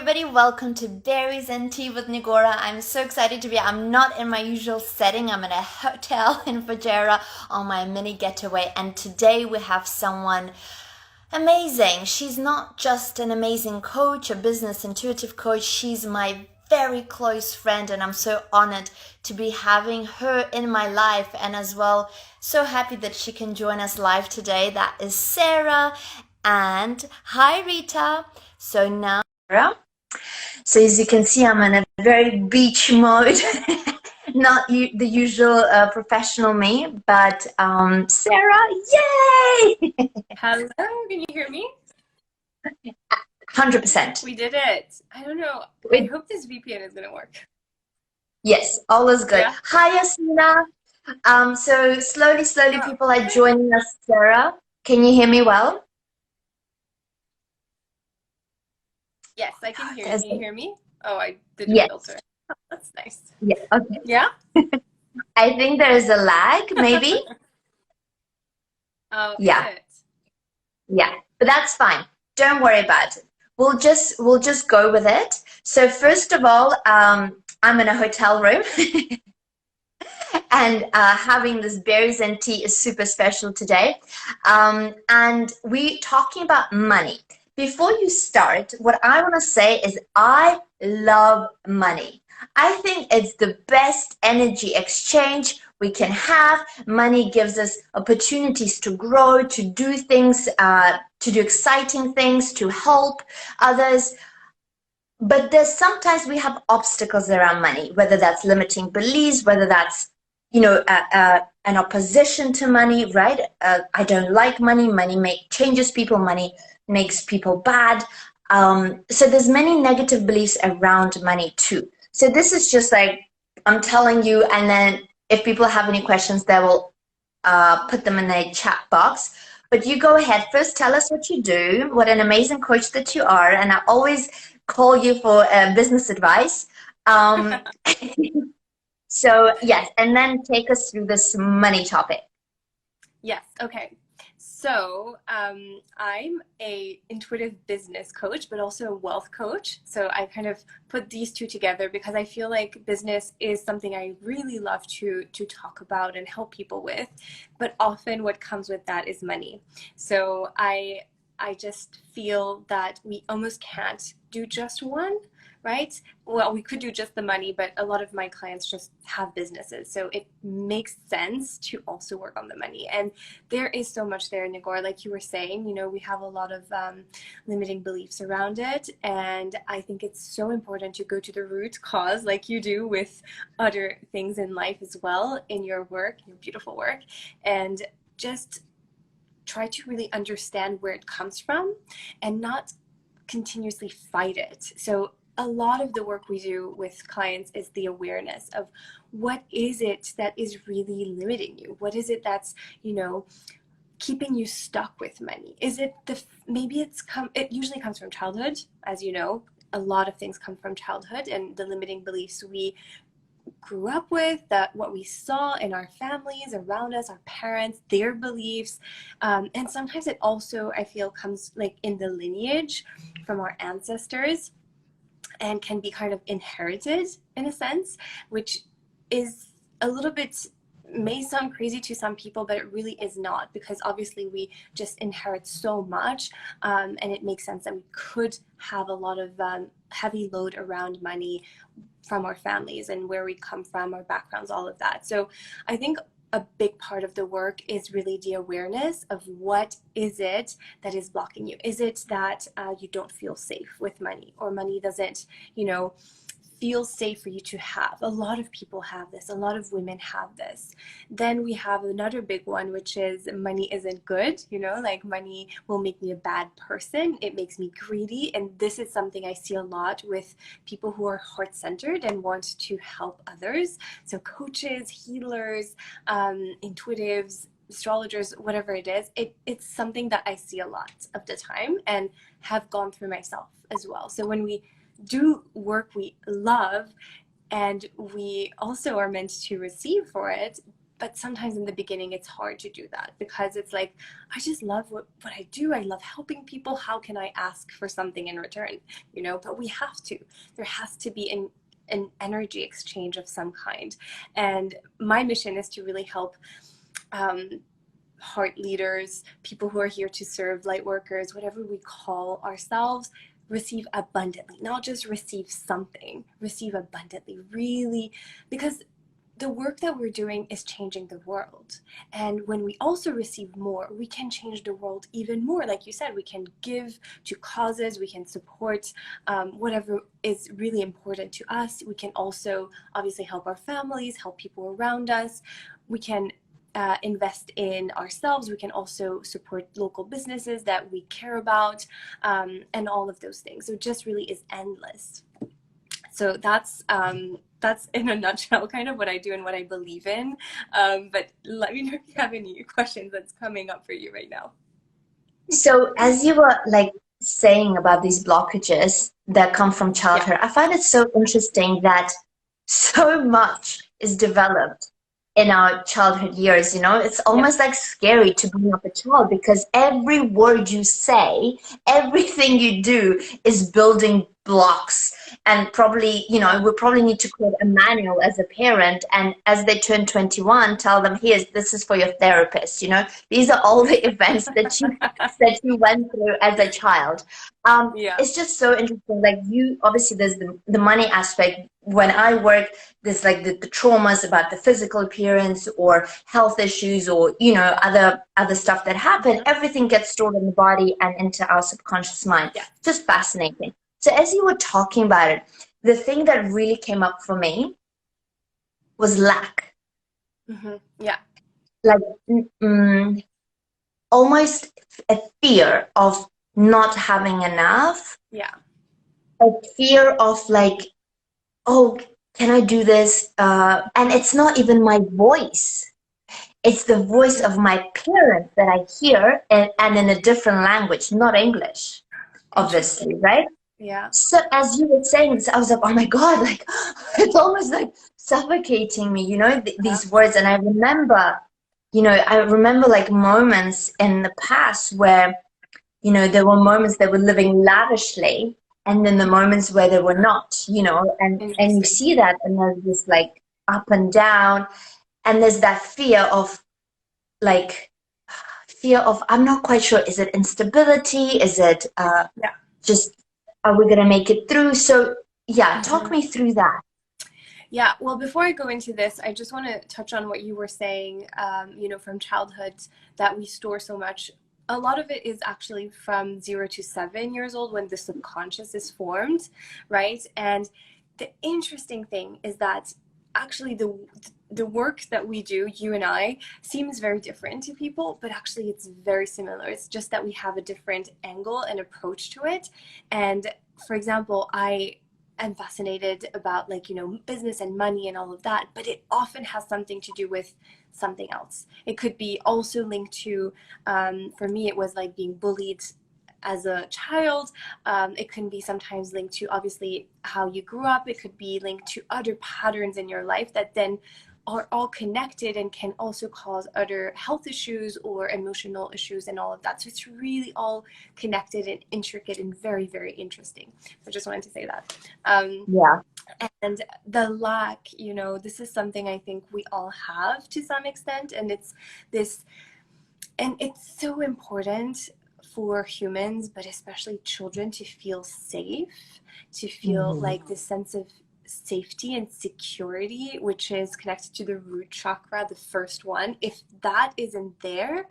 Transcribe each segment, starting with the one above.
everybody, welcome to Berries and Tea with Nigora. I'm so excited to be. I'm not in my usual setting. I'm in a hotel in Fujairah on my mini getaway, and today we have someone amazing. She's not just an amazing coach, a business intuitive coach. She's my very close friend, and I'm so honored to be having her in my life, and as well so happy that she can join us live today. That is Sarah. And hi Rita. So now, so as you can see, I'm in a very beach mode. Not the usual professional me, but Sarah, yay! Hello, can you hear me? 100%. We did it. I don't know. I hope this VPN is gonna work. Yes, all is good. Yeah. Hi, Yasmina. So slowly, Oh, people are joining us. Sarah, can you hear me well? yes, I can hear you. Yes. Can you hear me? Oh, I did a Yes. filter. Oh, that's nice. Yeah. Okay. Yeah? I think there is a lag, maybe. Oh, is Yeah. it? Yeah, but that's fine. Don't worry about it. We'll just go with it. So first of all, I'm in a hotel room, and having this berries and tea is super special today. And we talking about money. Before you start, what I want to say is I love money. I think it's the best energy exchange we can have. Money gives us opportunities to grow, to do things, to do exciting things, to help others. But there's sometimes we have obstacles around money, whether that's limiting beliefs, whether that's, an opposition to money, right? I don't like money. Money changes people. Money makes people bad. So there's many negative beliefs around money too. So this is just like I'm telling you, and then if people have any questions, they will put them in the chat box. But you go ahead first. Tell us what you do. What an amazing coach that you are, and I always call you for business advice. Um, so yes, and then take us through this money topic. Yes, okay. So I'm a intuitive business coach, but also a wealth coach. So I kind of put these two together because I feel like business is something I really love to talk about and help people with. But often what comes with that is money. So I just feel that we almost can't do just one, right? Well, we could do just the money, but a lot of my clients just have businesses. So it makes sense to also work on the money. And there is so much there, Nigora, like you were saying, we have a lot of limiting beliefs around it. And I think it's so important to go to the root cause, like you do with other things in life as well, in your work, your beautiful work, and just try to really understand where it comes from and not continuously fight it. So a lot of the work we do with clients is the awareness of what is it that is really limiting you? What is it that's, keeping you stuck with money? Is it it usually comes from childhood, as you know. A lot of things come from childhood and the limiting beliefs we grew up with, that what we saw in our families around us, our parents, their beliefs. And sometimes it also, I feel, comes like in the lineage from our ancestors and can be kind of inherited in a sense, which is a little bit, may sound crazy to some people, but it really is not, because obviously we just inherit so much, and it makes sense that we could have a lot of heavy load around money from our families and where we come from, our backgrounds, all of that. So I think a big part of the work is really the awareness of what is it that is blocking you. Is it that you don't feel safe with money, or money doesn't, feel safe for you to have? A lot of people have this. A lot of women have this. Then we have another big one, which is money isn't good. Like money will make me a bad person. It makes me greedy. And this is something I see a lot with people who are heart-centered and want to help others. So coaches, healers, intuitives, astrologers, whatever it is, it's something that I see a lot of the time and have gone through myself as well. So when we do work we love and we also are meant to receive for it, but sometimes in the beginning it's hard to do that, because it's like, I just love what I do. I love helping people. How can I ask for something in return? But we have to. There has to be an energy exchange of some kind. And my mission is to really help heart leaders, people who are here to serve, light workers, whatever we call ourselves, receive abundantly, not just receive something, receive abundantly, really, because the work that we're doing is changing the world. And when we also receive more, we can change the world even more. Like you said, we can give to causes, we can support whatever is really important to us. We can also obviously help our families, help people around us. We can invest in ourselves. We can also support local businesses that we care about, and all of those things. So it just really is endless. So that's in a nutshell kind of what I do and what I believe in. But let me know if you have any questions that's coming up for you right now. So as you were like saying about these blockages that come from childhood, I find it so interesting that so much is developed in our childhood years. It's almost like scary to bring up a child, because every word you say, everything you do is building blocks. And probably, we probably need to create a manual as a parent, and as they turn 21, tell them, this is for your therapist. These are all the events that you went through as a child. It's just so interesting. Like, you obviously, there's the money aspect. When I work, there's like the traumas about the physical appearance or health issues, or other stuff that happen. Everything gets stored in the body and into our subconscious mind. Just fascinating. So as you were talking about it, the thing that really came up for me was lack. Like almost a fear of not having enough. A fear of like, oh, can I do this? And it's not even my voice. It's the voice of my parents that I hear, and in a different language, not English, obviously, right? So as you were saying this, I was like, oh my God, like, it's almost like suffocating me, these words. And I remember like moments in the past where, there were moments that were living lavishly, and then the moments where they were not, and you see that, and there's this like up and down, and there's that fear of I'm not quite sure, is it instability, is it just, are we gonna make it through? So talk me through that. Well, before I go into this, I just want to touch on what you were saying, from childhood, that we store so much. A lot of it is actually from 0 to 7 years old, when the subconscious is formed, right? And the interesting thing is that actually the work that we do, you and I, seems very different to people, but actually it's very similar. It's just that we have a different angle and approach to it. And for example, I am fascinated about business and money and all of that, but it often has something to do with something else. It could be also linked to, for me, it was like being bullied as a child. It can be sometimes linked to obviously how you grew up. It could be linked to other patterns in your life that then are all connected and can also cause other health issues or emotional issues and all of that. So it's really all connected and intricate and very, very interesting. I just wanted to say that. And the lack, this is something I think we all have to some extent, and it's so important for humans, but especially children, to feel safe, to feel like this sense of safety and security, which is connected to the root chakra, the first one. If that isn't there,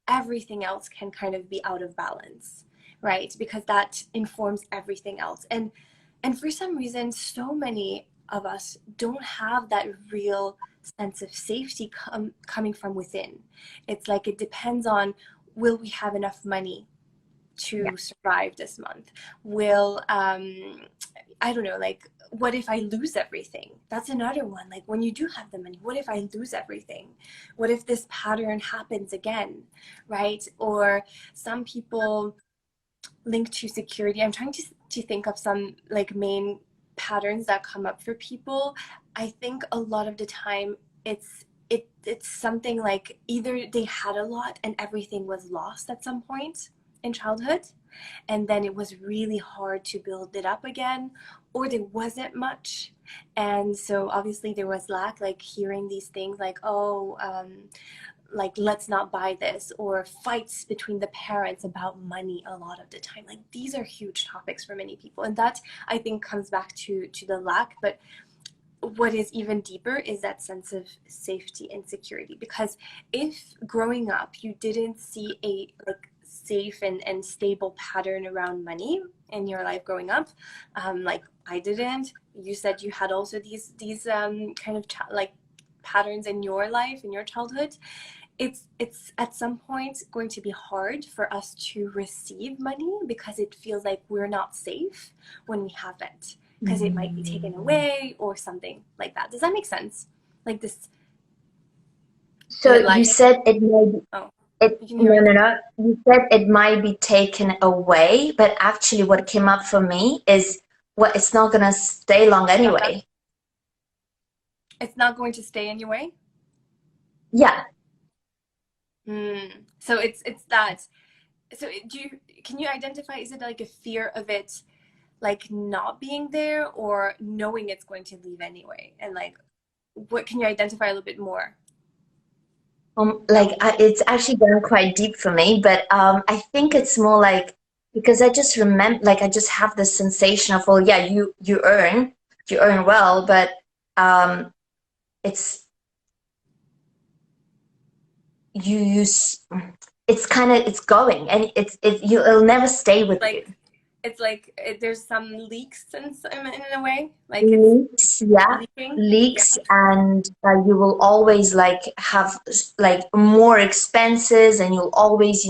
everything else can kind of be out of balance, right? Because that informs everything else. And for some reason, so many of us don't have that real sense of safety coming from within. It's like it depends on, will we have enough money to survive this month? Will, I don't know, like, what if I lose everything? That's another one. Like, when you do have the money, what if I lose everything? What if this pattern happens again, right? Or some people link to security. I'm trying to think of some like main patterns that come up for people. I think a lot of the time it's it's something like either they had a lot and everything was lost at some point in childhood, and then it was really hard to build it up again, or there wasn't much, and so obviously there was lack, like hearing these things like, oh, like let's not buy this, or fights between the parents about money a lot of the time. Like these are huge topics for many people, and that I think comes back to the lack. But what is even deeper is that sense of safety and security, because if growing up you didn't see a like safe and stable pattern around money in your life growing up, like I didn't, you said you had also these kind of like patterns in your life, in your childhood, it's at some point going to be hard for us to receive money because it feels like we're not safe when we have it, because it might be taken away or something like that. Does that make sense? Like this. So you said it may be, Oh, no. You said it might be taken away, but actually what came up for me is, well, it's not going to stay long anyway. It's not going to stay anyway? Yeah. So it's that. So can you identify, is it like a fear of it like not being there, or knowing it's going to leave anyway? And like, what can you identify a little bit more? It's actually gone quite deep for me, but I think it's more like, because I just remember, like I just have this sensation of, well, yeah, you earn well, but it's it's kind of, it's going, and it'll never stay with like, you. It's like there's some leaks in a way, like Leaks, yeah, leaking. leaks, and you will always like have like more expenses, and you'll always,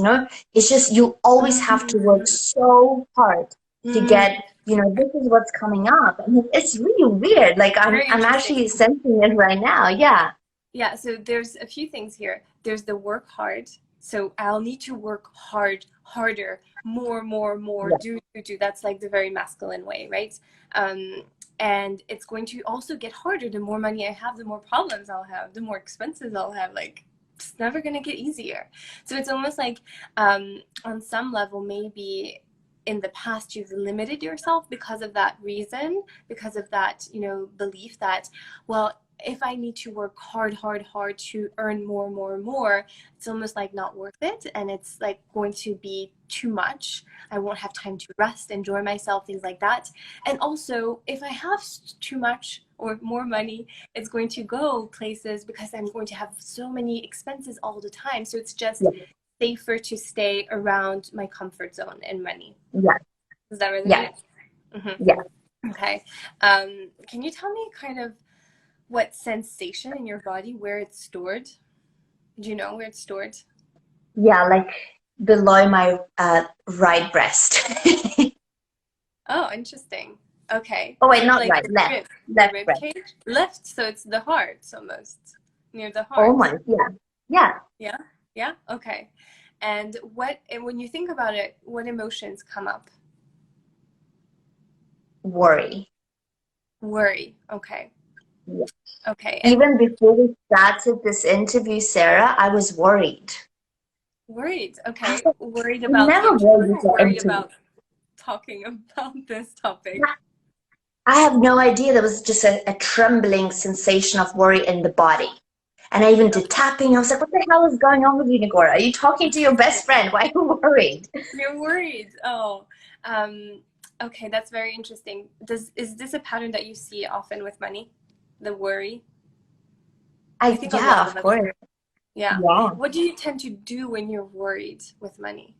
it's just, you'll always have to work so hard to get, this is what's coming up, and it's really weird. Like I'm actually sensing it right now. Yeah. Yeah. So there's a few things here. There's the work hard. So I'll need to work harder, more, Yeah. do. That's like the very masculine way, right? And it's going to also get harder. The more money I have, the more problems I'll have, the more expenses I'll have. Like, it's never going to get easier. So it's almost like, on some level, maybe in the past you've limited yourself because of that reason, because of that, belief that, well, if I need to work hard to earn more, it's almost like not worth it, and it's like going to be too much. I won't have time to rest, enjoy myself, things like that. And also, if I have too much or more money, it's going to go places because I'm going to have so many expenses all the time. So it's just safer to stay around my comfort zone and money. Yeah. Does that resonate? Yeah. Mm-hmm. Yeah. Okay. Can you tell me kind of what sensation in your body, where it's stored? Do you know where it's stored? Yeah, like below my right breast. Oh, interesting. Okay. Oh wait, So not like right, left. the Left rib breast. cage? Left, so it's the heart almost. Near the Oh heart. my, yeah. Yeah. Yeah? Yeah? Okay. And when you think about it, what emotions come up? Worry. Worry. Okay. Yeah. Okay. Even before we started this interview, Sarah, I was worried. Worried. Okay. Worried I'm about the never interview, worried or before worried interview. about talking about this topic? I have no idea. There was just a trembling sensation of worry in the body. And I even did tapping. I was like, what the hell is going on with you, Nigora? Are you talking to your best friend? Why are you worried? You're worried. Oh, okay, that's very interesting. Is this a pattern that you see often with money? The worry? I think a lot Of of us course. do. Yeah. Yeah. What do you tend to do when you're worried with money?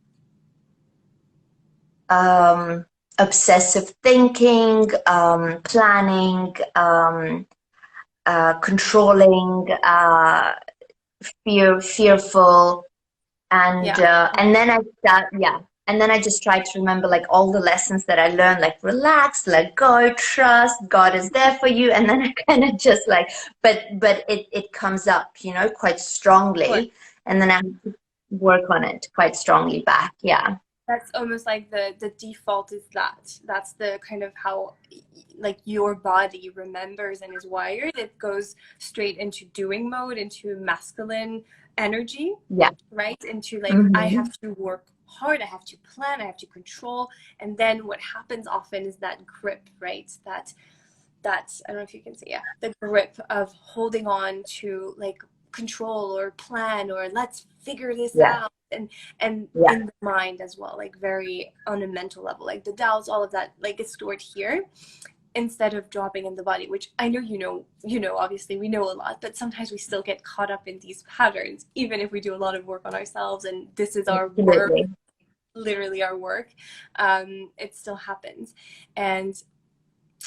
Obsessive thinking, planning, controlling, fearful, and then I just try to remember like all the lessons that I learned, like relax, let go, trust, God is there for you, and then I kind of just like, but it comes up, quite strongly, and then I have to work on it quite strongly back. Yeah. that's almost like the default is that's the kind of how like your body remembers and is wired. It goes straight into doing mode, into masculine energy, Yeah. right? Into like, I Mm-hmm. have to work hard, I have to plan, I have to control. And then what happens often is that grip, right? That I don't know if you can see, yeah, the grip of holding on to like control or plan or let's figure this Yeah. out. And Yeah. in the mind as well, like very on a mental level, like the doubts, all of that, like it's stored here instead of dropping in the body, which I know obviously we know a lot, but sometimes we still get caught up in these patterns, even if we do a lot of work on ourselves and this is our work, Absolutely. literally our work. It still happens. And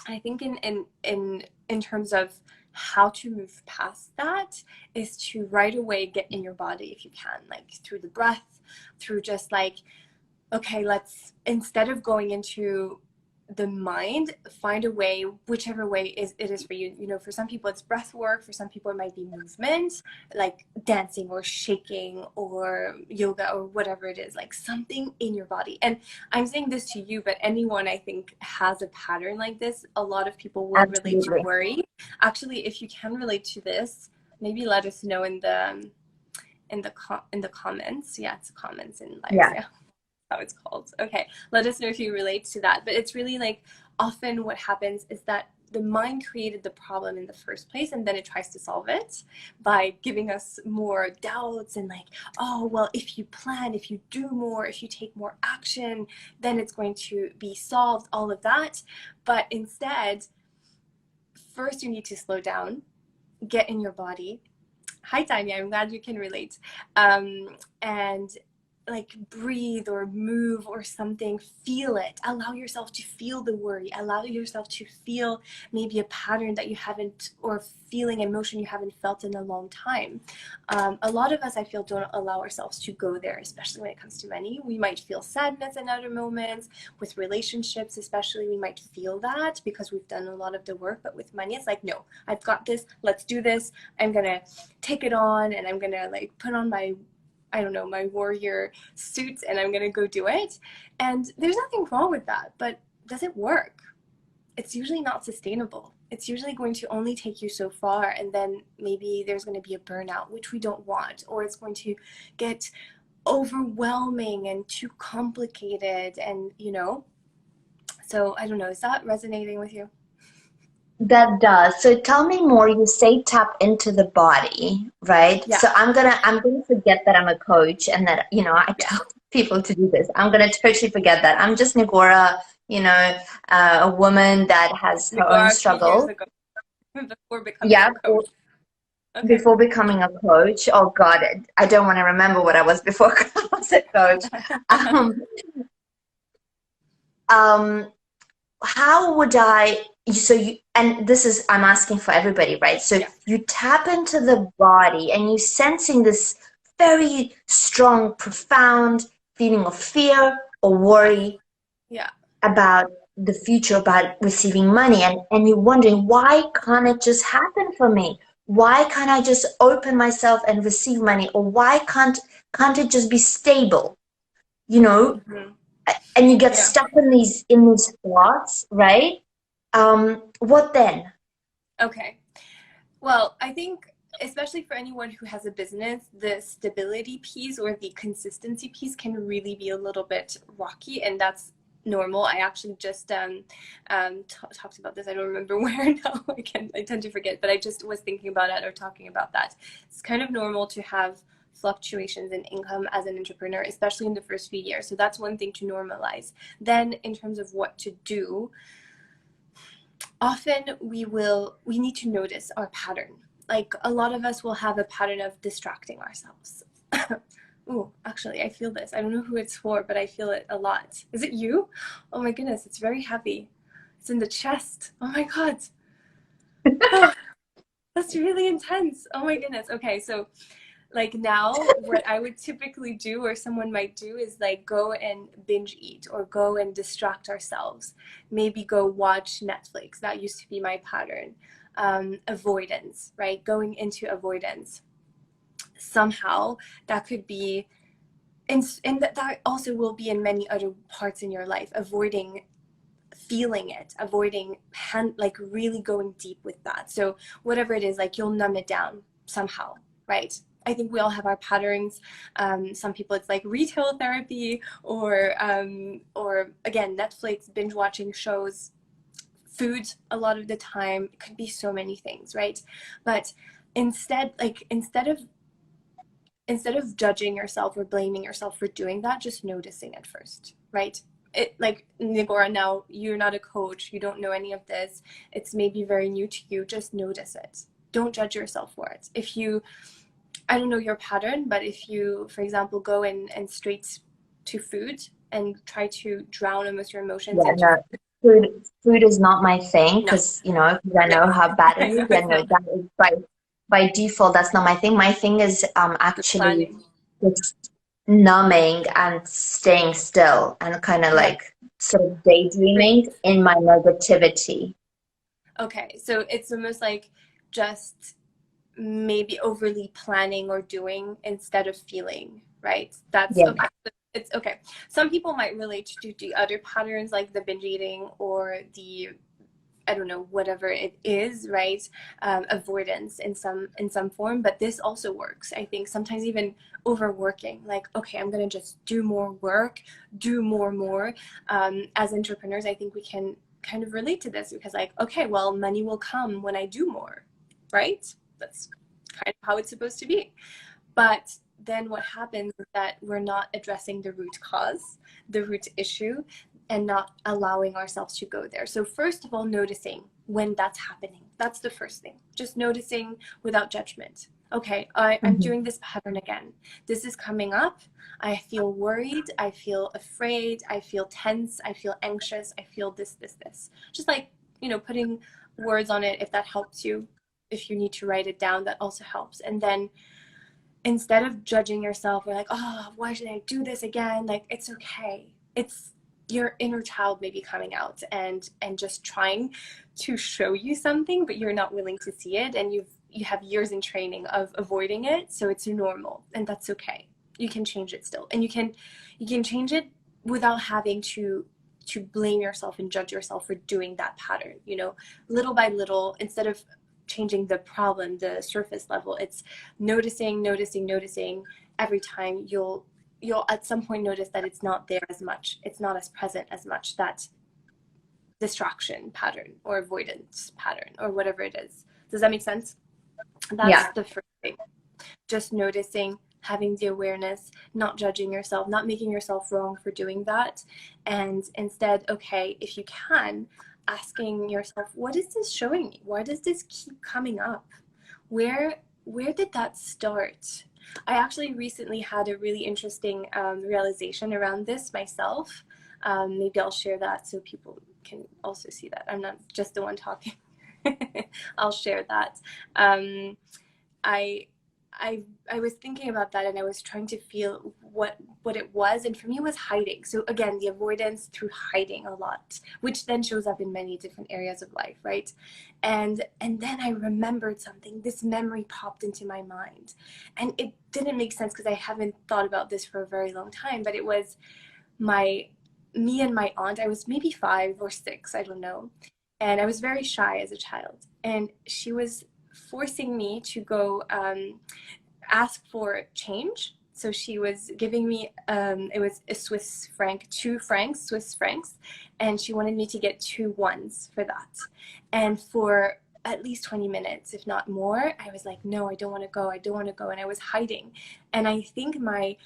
I think in terms of how to move past that is to right away get in your body if you can, like through the breath, through just like, okay, let's, instead of going into the mind, find a way, whichever way it is for you. You know, for some people it's breath work, for some people it might be movement, like dancing or shaking or yoga or whatever it is, like something in your body. And I'm saying this to you, but anyone I think has a pattern like this. A lot of people will relate to Absolutely. worry. Actually, if you can relate to this, maybe let us know in the in the comments. Yeah, it's comments in lives. Yeah. Yeah, how it's called. Okay, let us know if you relate to that. But it's really like, often what happens is that the mind created the problem in the first place, and then it tries to solve it by giving us more doubts and like, oh well, if you plan, if you do more, if you take more action, then it's going to be solved, all of that. But instead, first you need to slow down, get in your body. Hi Tanya, I'm glad you can relate. And like breathe or move or something, feel it, allow yourself to feel the worry, allow yourself to feel maybe a pattern that you haven't, or feeling emotion you haven't felt in a long time. A lot of us, I feel, don't allow ourselves to go there, especially when it comes to money. We might feel sadness in other moments. With relationships especially, we might feel that because we've done a lot of the work. But with money, it's like, no, I've got this, let's do this, I'm gonna take it on, and I'm gonna like put on my, I don't know, my warrior suit, and I'm gonna go do it. And there's nothing wrong with that, but does it work? It's usually not sustainable. It's usually going to only take you so far, and then maybe there's going to be a burnout, which we don't want, or it's going to get overwhelming and too complicated, and so I don't know, is that resonating with you? That does. So tell me more. You say tap into the body, right? Yeah, So I'm gonna forget that I'm a coach and that, I yeah. tell people to do this. I'm gonna totally forget that. I'm just Nigora, a woman that has her own Nigora a few years struggle. ago, before becoming a Yeah, coach. Okay. before becoming a coach. Oh God, I don't want to remember what I was before I was a coach. Um, um, how would and this is, I'm asking for everybody, right? So Yeah, you tap into the body and you sensing this very strong, profound feeling of fear or yeah, worry yeah. about the future, about receiving money, and you're wondering, why can't it just happen for me? Why can't I just open myself and receive money? Or why can't it just be stable? You know, Hmm. and you get Yeah. stuck in these thoughts, right? What then? Okay. Well, I think especially for anyone who has a business, the stability piece or the consistency piece can really be a little bit rocky, and that's normal. I actually just talked about this. I don't remember where now. I tend to forget, but I just was thinking about it or talking about that. It's kind of normal to have fluctuations in income as an entrepreneur, especially in the first few years. So that's one thing to normalize. Then, in terms of what to do, often we need to notice our pattern. Like a lot of us will have a pattern of distracting ourselves. Oh, actually, I feel this. I don't know who it's for, but I feel it a lot. Is it you? Oh my goodness, it's very heavy. It's in the chest. Oh my God. Oh, that's really intense. Oh my goodness. Okay, so like now what I would typically do, or someone might do, is like go and binge eat or go and distract ourselves, maybe go watch Netflix. That used to be my pattern. Avoidance, right? Going into avoidance somehow. That could be and that also will be in many other parts in your life, avoiding feeling it, avoiding like really going deep with that. So whatever it is, like you'll numb it down somehow, right? I think we all have our patterns. Some people it's like retail therapy, or again, Netflix, binge watching shows, food a lot of the time. It could be so many things, right? But instead of judging yourself or blaming yourself for doing that, just noticing it first, right? It, like Nigora, now you're not a coach, you don't know any of this, it's maybe very new to you. Just notice it. Don't judge yourself for it. If you, I don't know your pattern, but if you, for example, go in and straight to food and try to drown almost your emotions Yeah, into no, food is not my thing no, because, you know, 'cause I know yes, how bad I it know is. Yeah, it's no, not that is by default, that's not my thing. My thing is the actually planning. just numbing and staying still and kind of Yes, like sort of great. daydreaming in my negativity. Okay, so it's almost like just maybe overly planning or doing instead of feeling, right? That's Yeah. okay. It's okay. Some people might relate to the other patterns like the binge eating or the, I don't know, whatever it is, right? Avoidance in some form, but this also works. I think sometimes even overworking, like, okay, I'm gonna just do more work, do more. As entrepreneurs, I think we can kind of relate to this because, like, okay, well, money will come when I do more, right? That's kind of how it's supposed to be. But then what happens is that we're not addressing the root cause, the root issue, and not allowing ourselves to go there. So, first of all, noticing when that's happening. That's the first thing. Just noticing without judgment. Okay, I'm Mhm. doing this pattern again. This is coming up. I feel worried. I feel afraid. I feel tense. I feel anxious. I feel this. Just like, putting words on it if that helps you. If you need to write it down, that also helps. And then instead of judging yourself or like, oh, why should I do this again? Like, it's okay. It's your inner child maybe coming out and just trying to show you something, but you're not willing to see it, and you have years in training of avoiding it, so it's normal, and that's okay. You can change it still, and you can change it without having to blame yourself and judge yourself for doing that pattern, little by little. Instead of changing the problem, the surface level, it's noticing. Every time you'll at some point notice that it's not there as much, it's not as present as much, that distraction pattern or avoidance pattern or whatever it is. Does that make sense? That's Yeah. the first thing. Just noticing, having the awareness, not judging yourself, not making yourself wrong for doing that, and instead, okay, if you can, asking yourself, what is this showing me? Why does this keep coming up? Where did that start? I actually recently had a really interesting realization around this myself. Maybe I'll share that so people can also see that I'm not just the one talking. I'll share that. Um, I I was thinking about that, and I was trying to feel what it was, and for me it was hiding. So again, the avoidance through hiding a lot, which then shows up in many different areas of life, right? And then I remembered something. This memory popped into my mind, and it didn't make sense because I haven't thought about this for a very long time. But it was my me and my aunt. I was maybe 5 or 6, I don't know, and I was very shy as a child, and she was forcing me to go ask for change. So she was giving me, it was a Swiss franc, 2 francs, Swiss francs, and she wanted me to get 2 ones for that. And for at least 20 minutes, if not more, I was like, no, I don't want to go. I don't want to go. And I was hiding. And I think my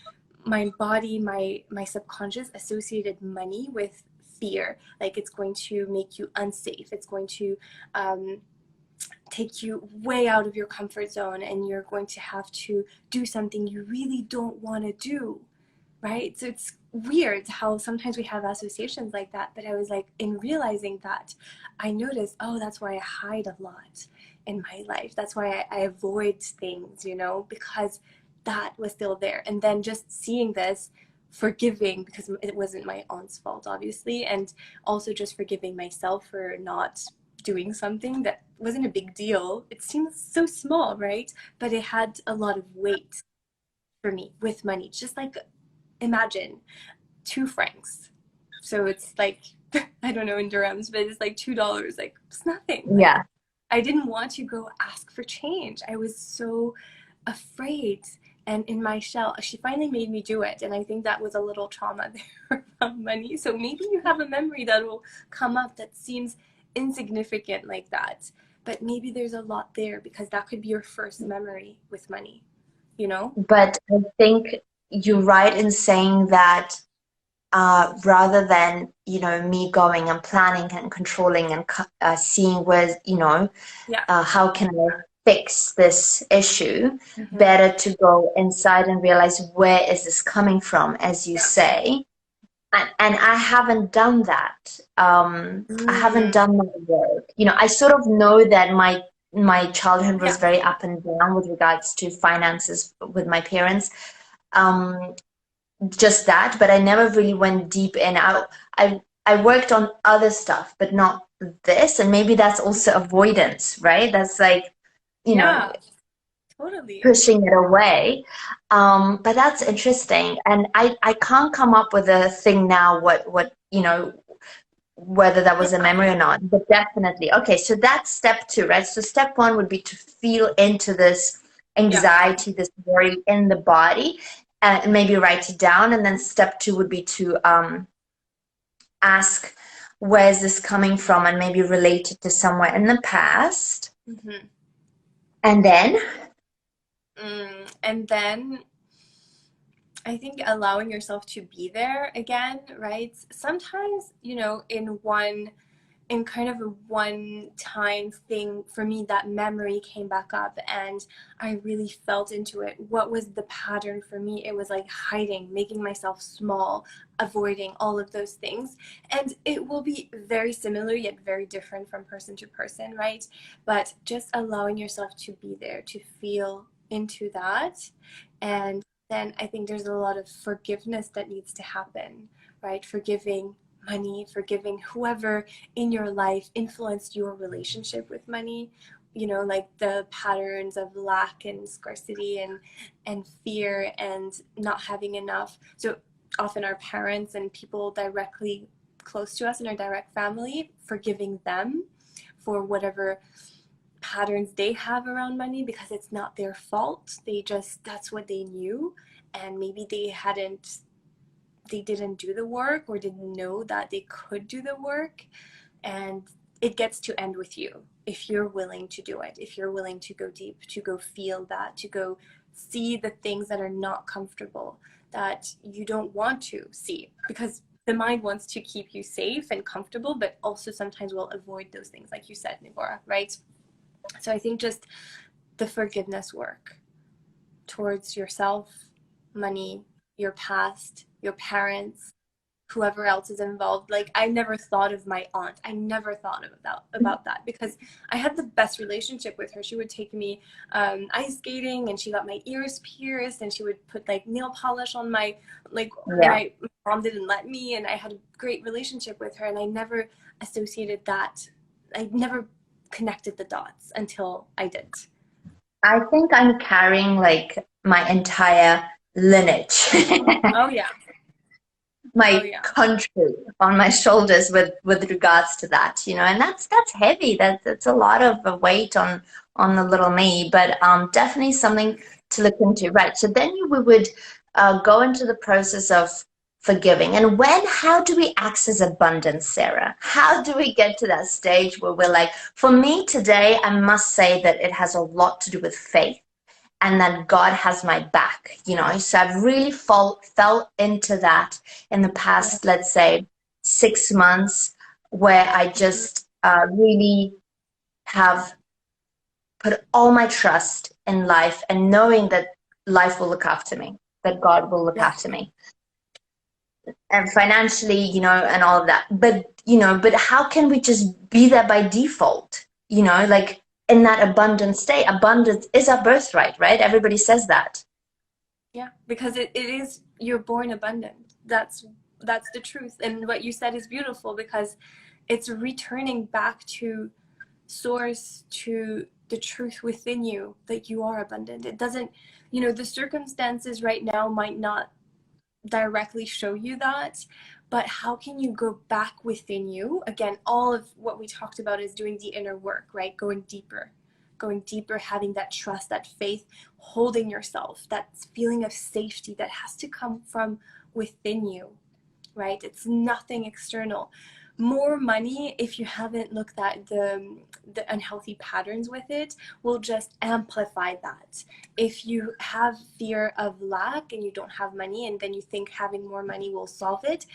body, my subconscious associated money with fear. Like, it's going to make you unsafe. It's going to take you way out of your comfort zone, and you're going to have to do something you really don't want to do, right? So it's weird how sometimes we have associations like that. But I was like, in realizing that, I noticed, oh, that's why I hide a lot in my life. That's why I avoid things, because that was still there. And then just seeing this, forgiving, because it wasn't my aunt's fault, obviously, and also just forgiving myself for not doing something that wasn't a big deal. It seems so small, right? But it had a lot of weight for me with money. Just like imagine 2 francs. So it's like, I don't know in dirhams, but it's like $2. Like, it's nothing. Like, Yeah. I didn't want to go ask for change. I was so afraid and in my shell. She finally made me do it. And I think that was a little trauma there around money. So maybe you have a memory that will come up that seems insignificant like that. But maybe there's a lot there because that could be your first memory with money, you know? But I think you're right in saying that rather than, me going and planning and controlling and seeing where, Yeah. how can I fix this issue, Mm-hmm. better to go inside and realize where is this coming from, as you Yeah. say. And I haven't done that. I haven't Mm. done that work. I sort of know that my childhood was Yeah. very up and down with regards to finances with my parents. Um, just that, but I never really went deep in. I worked on other stuff, but not this. And maybe that's also avoidance, right? That's like, you know, Yeah. Totally. pushing it away. But that's interesting. And I can't come up with a thing now, whether that was a Yeah. memory or not, but definitely. Okay, so that's step two, right? So step one would be to feel into this Yeah. anxiety, this worry in the body, and maybe write it down. And then step two would be to ask, where is this coming from, and maybe relate it to somewhere in the past. Mm-hmm. And then, And then I think allowing yourself to be there again, right? Sometimes, in kind of a one time thing for me, that memory came back up and I really felt into it. What was the pattern for me? It was like hiding, making myself small, avoiding all of those things. And it will be very similar yet very different from person to person, right? But just allowing yourself to be there, to feel into that. And then I think there's a lot of forgiveness that needs to happen, right? Forgiving money, forgiving whoever in your life influenced your relationship with money, like the patterns of lack and scarcity and fear and not having enough. So often our parents and people directly close to us in our direct family, forgiving them for whatever patterns they have around money because it's not their fault. That's what they knew, and maybe they didn't do the work or didn't know that they could do the work. And it gets to end with you if you're willing to do it, if you're willing to go deep, to go feel that, to go see the things that are not comfortable, that you don't want to see, because the mind wants to keep you safe and comfortable, but also sometimes will avoid those things, like you said, Nigora, right? So I think just the forgiveness work towards yourself, money, your past, your parents, whoever else is involved. Like, I never thought of my aunt. I never thought about that because I had the best relationship with her. She would take me ice skating, and she got my ears pierced, and she would put like nail polish on my, like, when yeah. my mom didn't let me, and I had a great relationship with her, and I never associated that. I never connected the dots until I did. I think I'm carrying like my entire lineage, Oh yeah. Oh my yeah. country on my shoulders with regards to that, and that's heavy. That's a lot of weight on the little me, but definitely something to look into. Right. So then we would go into the process of forgiving. And how do we access abundance, Sarah? How do we get to that stage where we're like, for me today, I must say that it has a lot to do with faith and that God has my back, So I've really fell into that in the Yeah. past, let's say, 6 months, where I just really have put all my trust in life and knowing that life will look after me, that God will look Yeah. after me. And financially, and all of that. But how can we just be there by default? Like in that abundant state. Abundance is our birthright, right? Everybody says that. Yeah, because it is, you're born abundant. That's the truth. And what you said is beautiful because it's returning back to source, to the truth within you that you are abundant. It doesn't, the circumstances right now might not directly show you that, but how can you go back within you? Again, all of what we talked about is doing the inner work, right? Going deeper, having that trust, that faith, holding yourself, that feeling of safety that has to come from within you, right? It's nothing external. More money, if you haven't looked at the unhealthy patterns with it, will just amplify that. If you have fear of lack and you don't have money, and then you think having more money will solve it,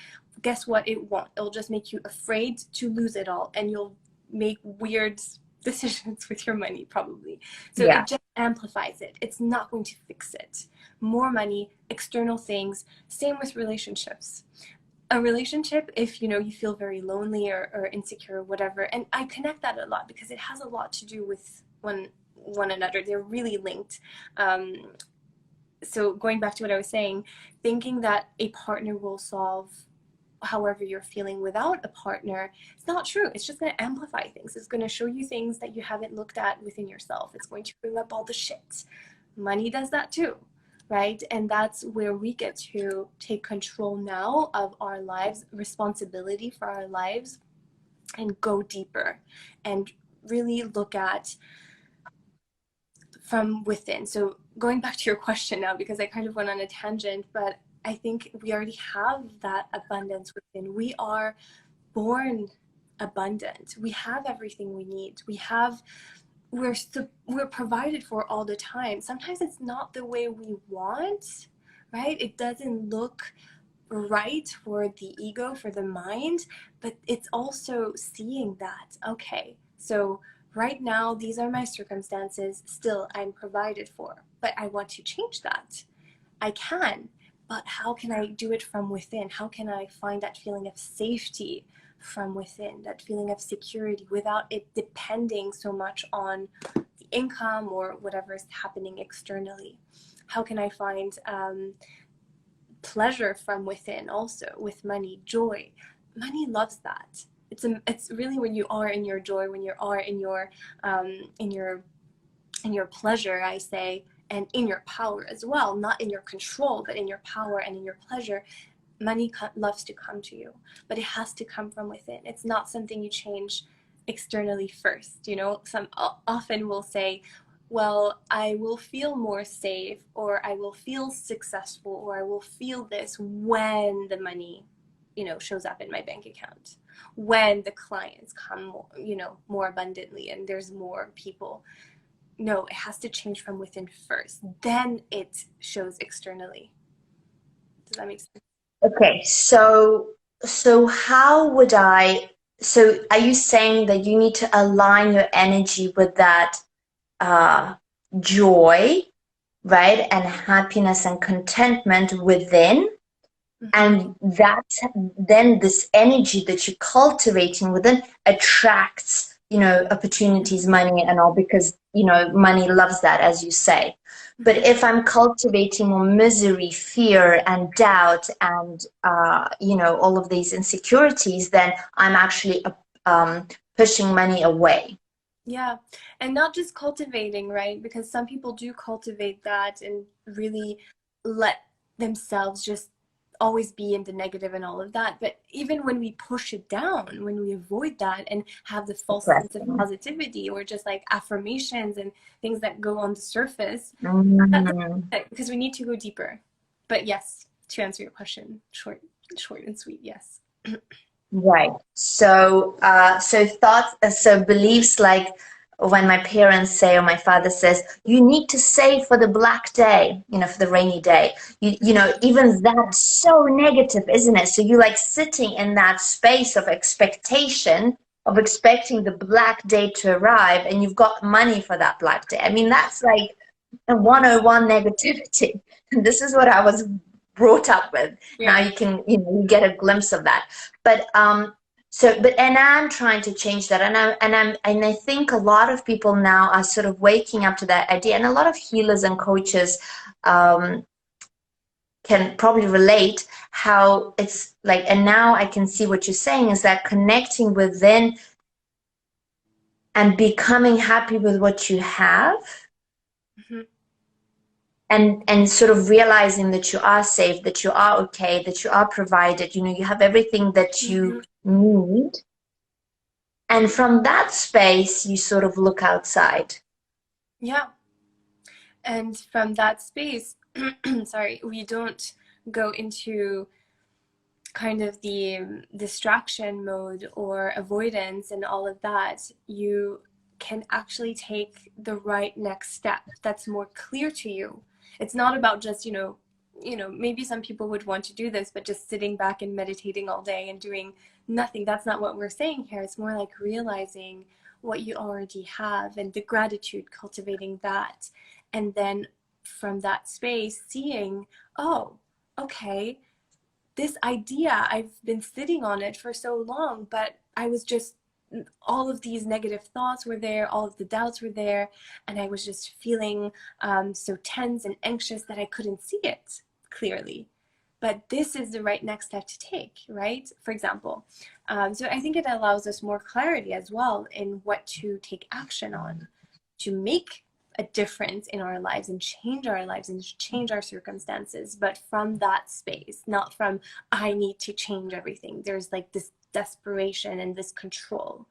guess what? It won't. It'll just make you afraid to lose it all, and you'll make weird decisions with your money probably. So Yeah. it just amplifies it. It's not going to fix it. More money, external things. Same with relationships. A relationship, if you feel very lonely or insecure or whatever, and I connect that a lot because it has a lot to do with one another. They're really linked. So going back to what I was saying, thinking that a partner will solve however you're feeling without a partner, it's not true. It's just going to amplify things. It's going to show you things that you haven't looked at within yourself. It's going to bring up all the shit. Money does that too, right? And that's where we get to take control now of our lives, responsibility for our lives, and go deeper and really look at from within. So going back to your question now, because I kind of went on a tangent, but I think we already have that abundance within. We are born abundant. We have everything we need. We're provided for all the time. Sometimes it's not the way we want, right? It doesn't look right for the ego, for the mind, but it's also seeing that, okay, so right now these are my circumstances, still I'm provided for, but I want to change that. I can, but how can I do it from within? How can I find that feeling of safety from within, that feeling of security without it depending so much on the income or whatever is happening externally? How can I find pleasure from within also with money, joy? Money loves that. It's really when you are in your joy, when you are in your pleasure, I say, and in your power as well, not in your control, but in your power and in your pleasure, money loves to come to you, but it has to come from within. It's not something you change externally first. Some often will say, well, I will feel more safe, or I will feel successful, or I will feel this when the money, shows up in my bank account, when the clients come more, more abundantly, and there's more people. No, it has to change from within first. Then it shows externally. Does that make sense? Okay, so how would so are you saying that you need to align your energy with that joy, right, and happiness and contentment within? And that then this energy that you're cultivating within attracts, opportunities, money and all, because, money loves that, as you say. But if I'm cultivating more misery, fear and doubt and, all of these insecurities, then I'm actually pushing money away. Yeah. And not just cultivating, right? Because some people do cultivate that and really let themselves just always be in the negative and all of that. But even when we push it down, when we avoid that and have the false sense of positivity, or just like affirmations and things that go on the surface, because we need to go deeper. But yes, to answer your question, short and sweet, yes. Right. So, so beliefs like when my parents say, or my father says, you need to save for the black day, for the rainy day. Even that's so negative, isn't it? So you're like sitting in that space of expectation, of expecting the black day to arrive, and you've got money for that black day. I mean, that's like a 101 negativity. And this is what I was brought up with. Now you can, you get a glimpse of that. But and I'm trying to change that, and I think a lot of people now are sort of waking up to that idea, and a lot of healers and coaches can probably relate how it's like. And now I can see what you're saying is that connecting within and becoming happy with what you have, and sort of realizing that you are safe, that you are okay, that you are provided, you know, you have everything that you need. And from that space, you sort of look outside. Yeah. And from that space, sorry, we don't go into kind of the distraction mode or avoidance and all of that. You can actually take the right next step that's more clear to you. It's not about just, maybe some people would want to do this, but just sitting back and meditating all day and doing nothing. That's not what we're saying here. It's more like realizing what you already have and the gratitude, cultivating that. And then from that space, seeing, oh, okay, this idea, I've been sitting on it for so long, but I was just, all of these negative thoughts were there, all of the doubts were there, and I was just feeling so tense and anxious that I couldn't see it clearly. But this is the right next step to take, right? For example. So I think it allows us more clarity as well in what to take action on to make a difference in our lives and change our circumstances, but from that space, not from I need to change everything. There's like this desperation and this control.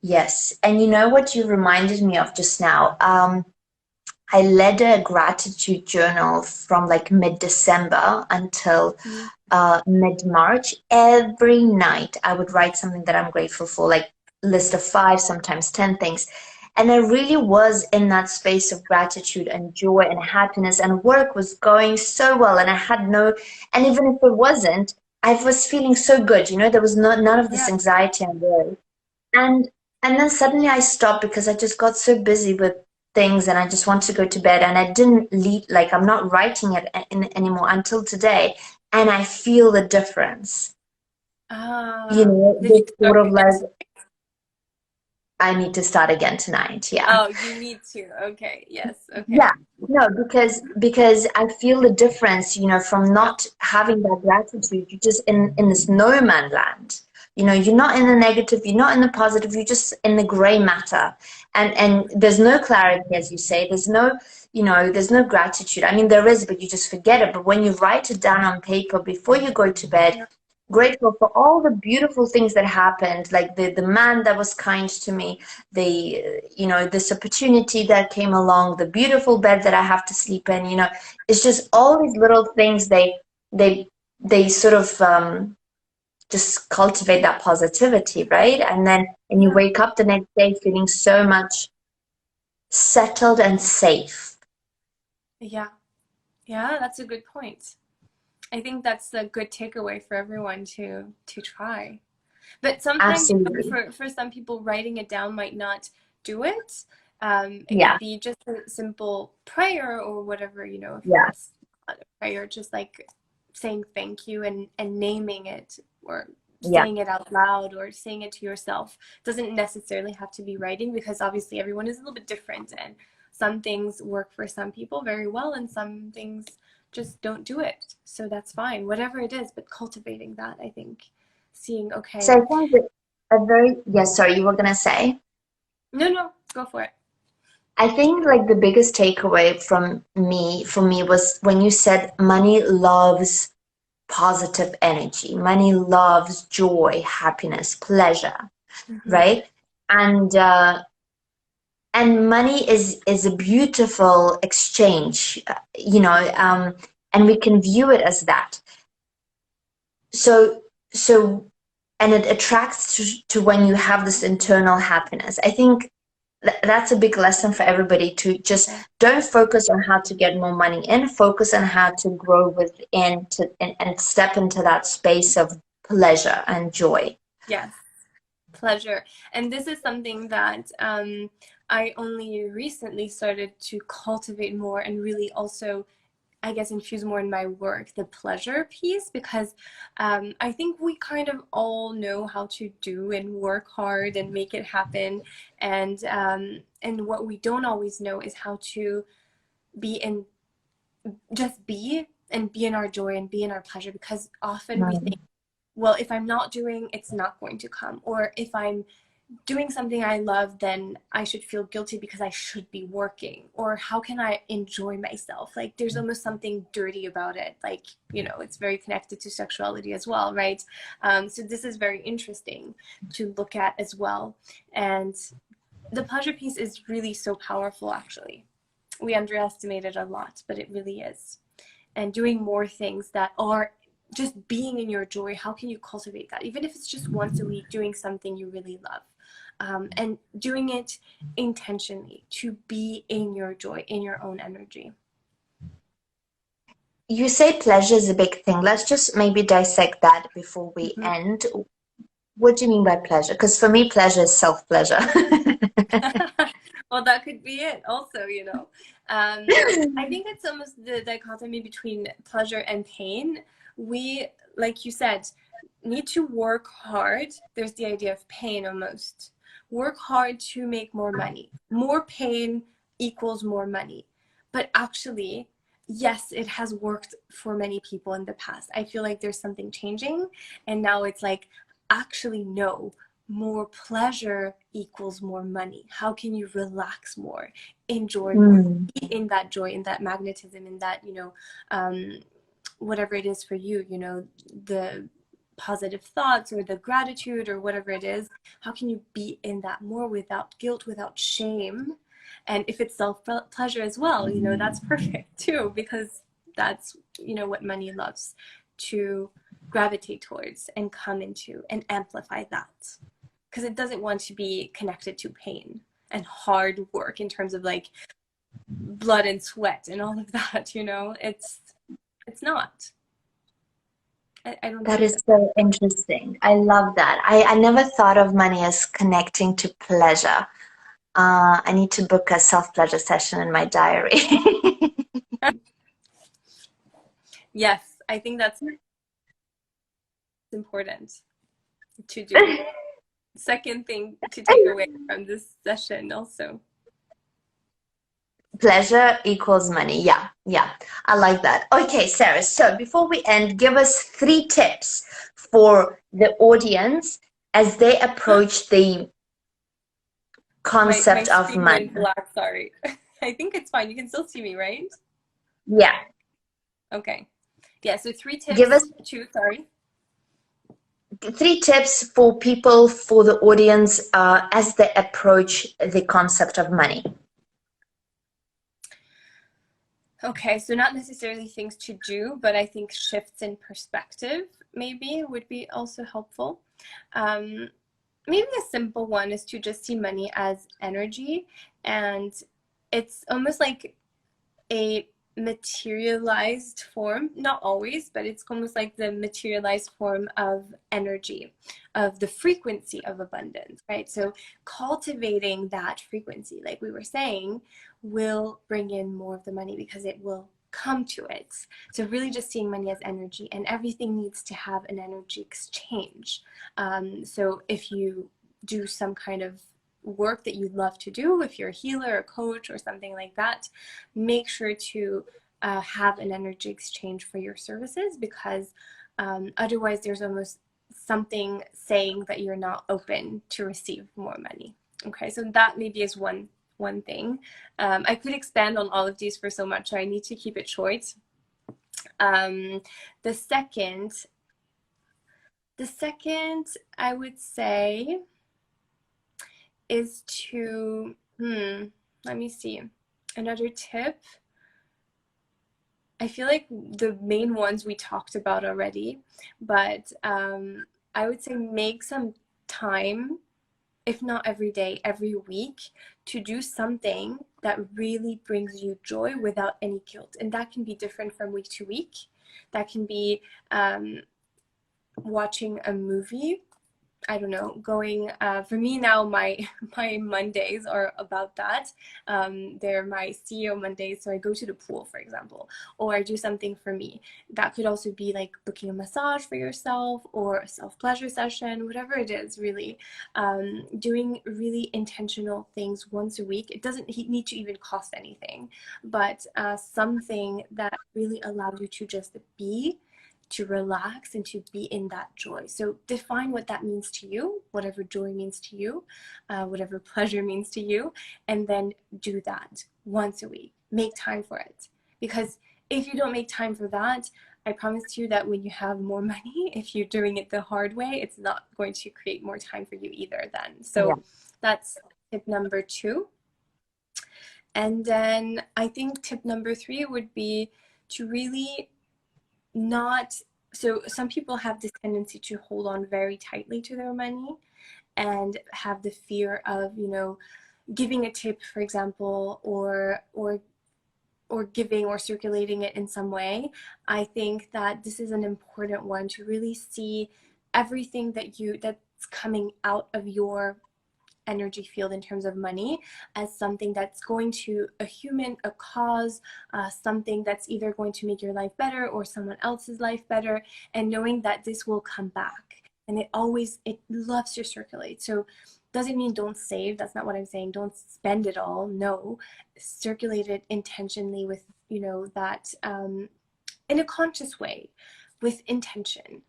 Yes. And you know what you reminded me of just now? I led a gratitude journal from like mid-December until mid-March. Every night I would write something that I'm grateful for, like list of 5, sometimes 10 things. And I really was in that space of gratitude and joy and happiness, and work was going so well. And I had and even if it wasn't, I was feeling so good. You know, there was none of this Yeah. anxiety and worry. And and then suddenly I stopped because I just got so busy with things and I just want to go to bed, and I didn't like I'm not writing it anymore until today, and I feel the difference. You know, Did you this start sort of again? like I need to start again tonight. Yeah. Oh, you need to. Okay. Yes. Yeah, Okay. no, because I feel the difference, you know, from not having that gratitude. You're just in this no man land. You know, you're not in the negative, you're not in the positive, you're just in the gray matter. And there's no clarity, as you say. There's no, there's no gratitude. I mean, there is, but you just forget it. But when you write it down on paper before you go to bed, Yeah. grateful for all the beautiful things that happened, like the man that was kind to me, this opportunity that came along, the beautiful bed that I have to sleep in. It's just all these little things. They sort of just cultivate that positivity, right? And you Yeah. wake up the next day feeling so much settled and safe. Yeah. Yeah. That's a good point. I think that's a good takeaway for everyone to try. But sometimes, Absolutely. for some people, writing it down might not do it. It Yeah. could be just a simple prayer or whatever, if Yeah. it's not a prayer, just like saying thank you and naming it or Yeah. saying it out loud or saying it to yourself. Doesn't necessarily have to be writing, because obviously everyone is a little bit different, and some things work for some people very well and some things just don't do it. So that's fine, whatever it is, but cultivating that, I think, seeing, So I okay, think that yes, sorry, you were gonna say? no, go for it. I think like the biggest takeaway for me was when you said money loves positive energy. Money loves joy, happiness, pleasure, Hmm. right? And and money is a beautiful exchange, and we can view it as that. So so and it attracts to when you have this internal happiness. I think that's a big lesson for everybody, to just Yeah. don't focus on how to get more money in, focus on how to grow within and step into that space of pleasure and joy. Yes, pleasure. And this is something that I only recently started to cultivate more and really also, I guess, infuse more in my work, the pleasure piece, because I think we kind of all know how to do and work hard and make it happen. And what we don't always know is how to be in, just be and be in our joy and be in our pleasure, because often we think, Mm. well, if I'm not doing, it's not going to come. Or if I'm doing something I love, then I should feel guilty because I should be working. Or how can I enjoy myself? Like there's almost something dirty about it. Like, you know, it's very connected to sexuality as well, right? So this is very interesting to look at as well. And the pleasure piece is really so powerful, actually. We underestimate it a lot, but it really is. And doing more things that are just being in your joy, how can you cultivate that? Even if it's just once a week, doing something you really love. And doing it intentionally to be in your joy, in your own energy. You say pleasure is a big thing. Let's just maybe dissect that before we Mm-hmm. end. What do you mean by pleasure? Because for me, pleasure is self-pleasure. Well, that could be it also, you know. I think it's almost the dichotomy between pleasure and pain. We, like you said, need to work hard. There's the idea of pain almost. Work hard to make more money. More pain equals more money. But actually, yes, it has worked for many people in the past. I feel like there's something changing, and now it's like, actually, no, more pleasure equals more money. How can you relax more, enjoy more, Mm. be in that joy, in that magnetism, in that, you know, whatever it is for you, you know, the positive thoughts or the gratitude or whatever it is. How can you be in that more without guilt, without shame? And if it's self pleasure as well, you know, that's perfect too, because that's, you know, what money loves to gravitate towards and come into and amplify that, because it doesn't want to be connected to pain and hard work in terms of like blood and sweat and all of that, you know. It's not. I don't That think is so. so interesting. I love that. I never thought of money as connecting to pleasure. I need to book a self-pleasure session in my diary. Yes, I think that's important to do. Second thing to take away from this session also. Pleasure equals money. Yeah, yeah. I like that. Okay, Sarah. So before we end, give us 3 tips for the audience as they approach the My concept of screen money. went black, sorry. I think it's fine. You can still see me, right? Yeah. Okay. Yeah, so three Give us tips, sorry. 3 tips for people, for the audience, as they approach the concept of money. Okay, so not necessarily things to do, but I think shifts in perspective maybe would be also helpful. Maybe a simple one is to just see money as energy, and it's almost like a materialized form, not always, but it's almost like the materialized form of energy, of the frequency of abundance, right? So cultivating that frequency, like we were saying, will bring in more of the money because it will come to it. So really just seeing money as energy, and everything needs to have an energy exchange. So if you do some kind of work that you love to do, if you're a healer, a coach, or something like that, make sure to have an energy exchange for your services, because otherwise there's almost something saying that you're not open to receive more money. Okay, so that maybe is one thing. I could expand on all of these for so much, so I need to keep it short. The second I would say is to, let me see. Another tip. I feel like the main ones we talked about already, but I would say make some time, if not every day, every week, to do something that really brings you joy without any guilt. And that can be different from week to week. That can be watching a movie. I don't know, going, for me now, my Mondays are about that. They're my CEO Mondays, so I go to the pool, for example, or I do something for me. That could also be like booking a massage for yourself or a self-pleasure session, whatever it is, really. Doing really intentional things once a week. It doesn't need to even cost anything, but something that really allows you to just be to relax and to be in that joy. So define what that means to you, whatever joy means to you, whatever pleasure means to you, and then do that once a week. Make time for it. Because if you don't make time for that, I promise you that when you have more money, if you're doing it the hard way, it's not going to create more time for you either then. So that's tip number 2. And then I think tip number 3 would be to really not, so some people have this tendency to hold on very tightly to their money and have the fear of, you know, giving a tip, for example, or giving or circulating it in some way. I think that this is an important one, to really see everything that's coming out of your energy field in terms of money as something that's going to a cause, something that's either going to make your life better or someone else's life better, and knowing that this will come back. And it loves to circulate. So doesn't mean don't save. That's not what I'm saying. Don't spend it all. No, circulate it intentionally with, you know, that in a conscious way, with intention.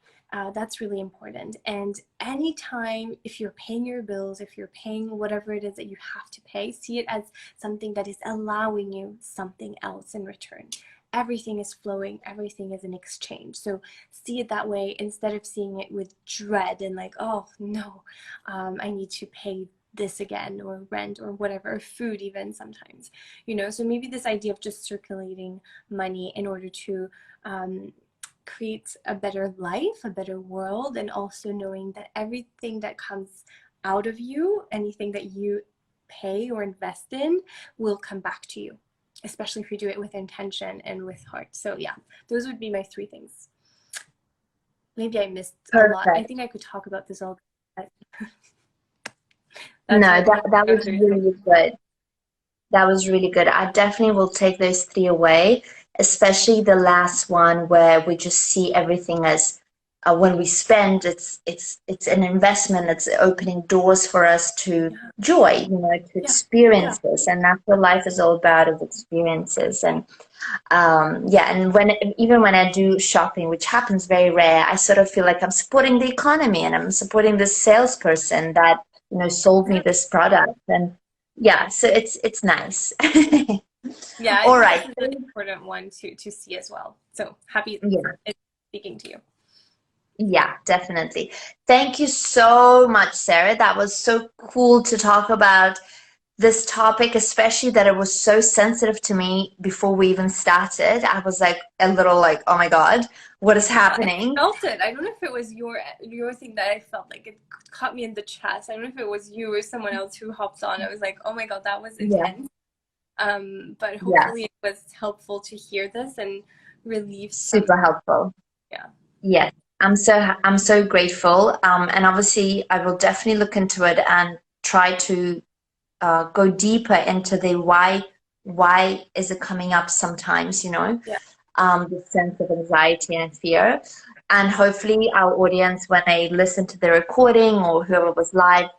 That's really important. And anytime, if you're paying your bills, if you're paying whatever it is that you have to pay, see it as something that is allowing you something else in return. Everything is flowing, everything is an exchange. So see it that way instead of seeing it with dread and like, oh no, I need to pay this again, or rent, or whatever, or food even sometimes, you know. So maybe this idea of just circulating money in order to create a better life, a better world, and also knowing that everything that comes out of you, anything that you pay or invest in, will come back to you, especially if you do it with intention and with heart. So yeah, those would be my 3 things. Maybe I missed a lot. I think I could talk about this all day. No, that was really good. That was really good. I definitely will take those 3 away, especially the last one where we just see everything as when we spend, it's an investment. It's opening doors for us to joy, you know, to experiences, and that's what life is all about, of experiences. And and even when I do shopping, which happens very rare, I sort of feel like I'm supporting the economy and I'm supporting this salesperson that, you know, sold me this product. And yeah, so it's nice. Yeah, all right. This is an important one to see as well. So happy speaking to you. Yeah, definitely. Thank you so much, Sarah. That was so cool to talk about this topic, especially that it was so sensitive to me before we even started. I was like a little like, oh my God, what is happening? I felt it. I don't know if it was your thing that I felt like it caught me in the chest. I don't know if it was you or someone else who hopped on. I was like, oh my God, that was intense. But hopefully it was helpful to hear this and relieve. Super helpful. Yeah. Yes. I'm so grateful. And obviously I will definitely look into it and try to go deeper into the why is it coming up sometimes, you know, the sense of anxiety and fear. And hopefully our audience, when they listen to the recording or whoever was live,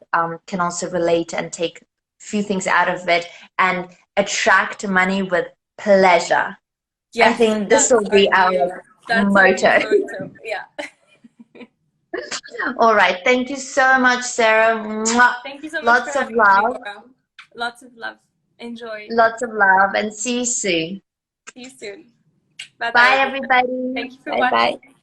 can also relate and take a few things out of it and attract money with pleasure. Yes, I think this will be our motto. Yeah. All right. Thank you so much, Sarah. Thank you so much. Lots of love. Lots of love. Enjoy. Lots of love, and see you soon. See you soon. Bye bye everybody. Thank you for watching. Bye.